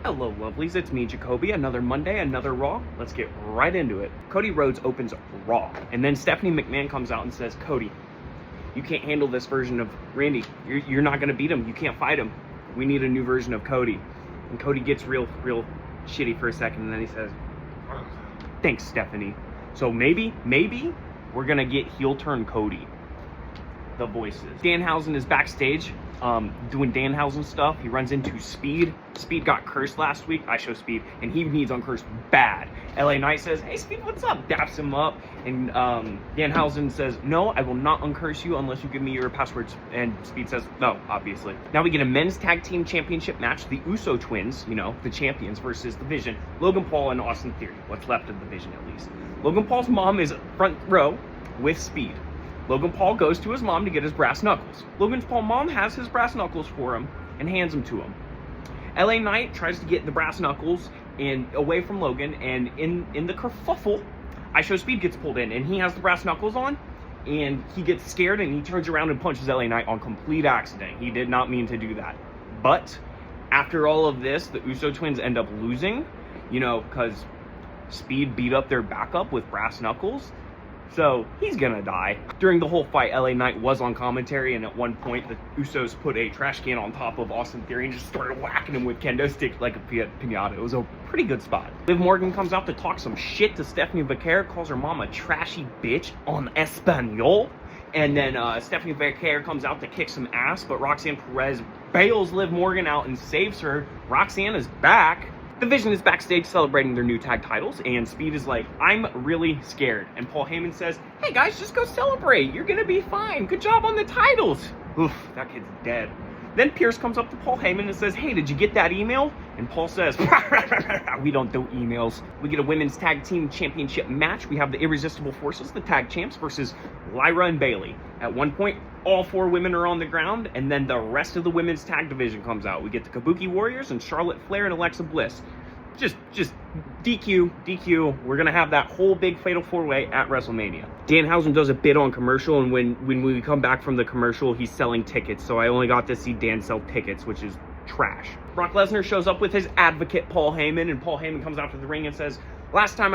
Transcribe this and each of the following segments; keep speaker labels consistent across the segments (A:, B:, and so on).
A: Hello, lovelies. It's me, Jacoby. Another Monday, another Raw. Let's get right into it. Cody Rhodes opens Raw, and then Stephanie McMahon comes out and says, Cody, you can't handle this version of Randy. You're not going to beat him. You can't fight him. We need a new version of Cody. And Cody gets real shitty for a second, and then he says, thanks, Stephanie. So maybe we're going to get heel turn Cody. The voices. Danhausen is backstage doing Danhausen stuff. He runs into Speed. Speed got cursed last week. I show Speed, and he needs uncursed bad. LA Knight says, hey, Speed, what's up? Daps him up, and Danhausen says, no, I will not uncurse you unless you give me your passwords. And Speed says, no, obviously. Now we get a men's tag team championship match. The Uso twins, you know, the champions versus the Vision. Logan Paul and Austin Theory. What's left of the Vision, at least. Logan Paul's mom is front row with Speed. Logan Paul goes to his mom to get his brass knuckles. Logan Paul's mom has his brass knuckles for him and hands them to him. LA Knight tries to get the brass knuckles and away from Logan, and in the kerfuffle, I Show Speed gets pulled in, and he has the brass knuckles on, and he gets scared, and he turns around and punches LA Knight on complete accident. He did not mean to do that. But after all of this, the Uso twins end up losing, you know, because Speed beat up their backup with brass knuckles. So he's gonna die. During the whole fight, LA Knight was on commentary, and at one point the Usos put a trash can on top of Austin Theory and just started whacking him with kendo sticks like a pinata. It was a pretty good spot. Liv Morgan comes out to talk some shit to Stephanie Vaquer, calls her mom a trashy bitch on Espanol. And then Stephanie Vaquer comes out to kick some ass, but Roxanne Perez bails Liv Morgan out and saves her. Roxanne is back. The Vision is backstage celebrating their new tag titles, and Speed is like, I'm really scared. And Paul Heyman says, hey guys, just go celebrate. You're gonna be fine. Good job on the titles. Oof, that kid's dead. Then Pierce comes up to Paul Heyman and says, hey, did you get that email? And Paul says, we don't do emails. We get a women's tag team championship match. We have the Irresistible Forces, the tag champs, versus Lyra and Bailey. At one point, all four women are on the ground, and then the rest of the women's tag division comes out. We get the Kabuki Warriors and Charlotte Flair and Alexa Bliss. Just DQ. We're gonna have that whole big fatal four-way at WrestleMania. Danhausen does a bit on commercial, and when we come back from the commercial, he's selling tickets. So I only got to see Dan sell tickets, which is trash. Brock Lesnar shows up with his advocate Paul Heyman, and Paul Heyman comes out to the ring and says, last time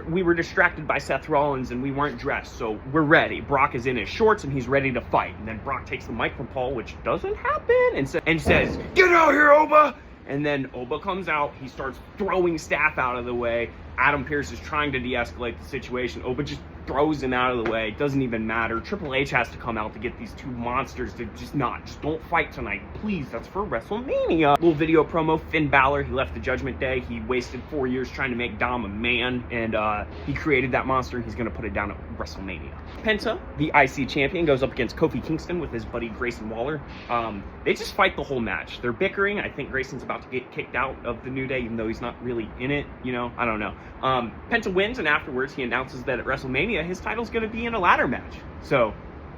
A: we were distracted by Seth Rollins and we weren't dressed, so we're ready. Brock is in his shorts and he's ready to fight. And then Brock takes the mic from Paul, which doesn't happen, and says, get out here, Oba! And then Oba comes out, he starts throwing staff out of the way. Adam Pearce is trying to de-escalate the situation. Oba just throws him out of the way. It doesn't even matter. Triple H has to come out to get these two monsters to just don't fight tonight. Please, that's for WrestleMania. Little video promo, Finn Balor, he left the Judgment Day. He wasted 4 years trying to make Dom a man, and he created that monster, and he's gonna put it down at WrestleMania. Penta, the IC champion, goes up against Kofi Kingston with his buddy Grayson Waller. They just fight the whole match. They're bickering. I think Grayson's about to get kicked out of the New Day, even though he's not really in it, you know? I don't know. Penta wins, and afterwards he announces that at WrestleMania, his title's going to be in a ladder match. So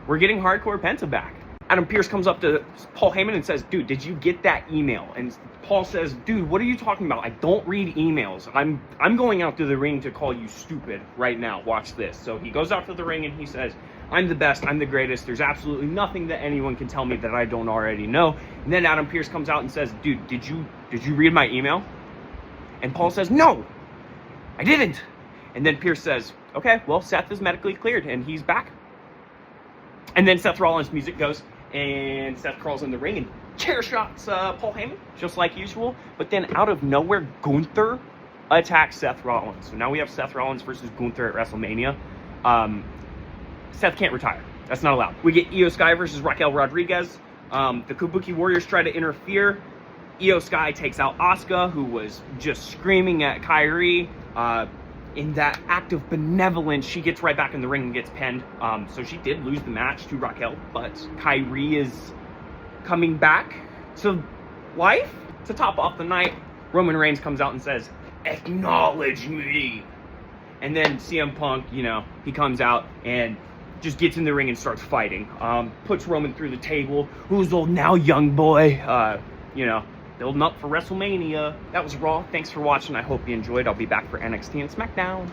A: we're getting hardcore Penta back. Adam Pearce comes up to Paul Heyman and says, dude, did you get that email? And Paul says, dude, what are you talking about? I don't read emails. I'm going out to the ring to call you stupid right now. Watch this. So he goes out to the ring and he says, I'm the best. I'm the greatest. There's absolutely nothing that anyone can tell me that I don't already know. And then Adam Pearce comes out and says, dude, did you read my email? And Paul says, no, I didn't. And then Pearce says, okay, well, Seth is medically cleared and he's back. And then Seth Rollins' music goes, and Seth crawls in the ring and chair shots Paul Heyman, just like usual. But then out of nowhere, Gunther attacks Seth Rollins. So now we have Seth Rollins versus Gunther at WrestleMania. Seth can't retire. That's not allowed. We get Io Sky versus Raquel Rodriguez. The Kabuki Warriors try to interfere. Io Sky takes out Asuka, who was just screaming at Kairi. In that act of benevolence, she gets right back in the ring and gets pinned. So she did lose the match to Raquel, but Kairi is coming back to life. To top off the night, Roman Reigns comes out and says, acknowledge me. And then CM Punk, you know, he comes out and just gets in the ring and starts fighting. Puts Roman through the table. Who's old now, young boy? You know, building up for WrestleMania. That was Raw. Thanks for watching. I hope you enjoyed. I'll be back for NXT and SmackDown.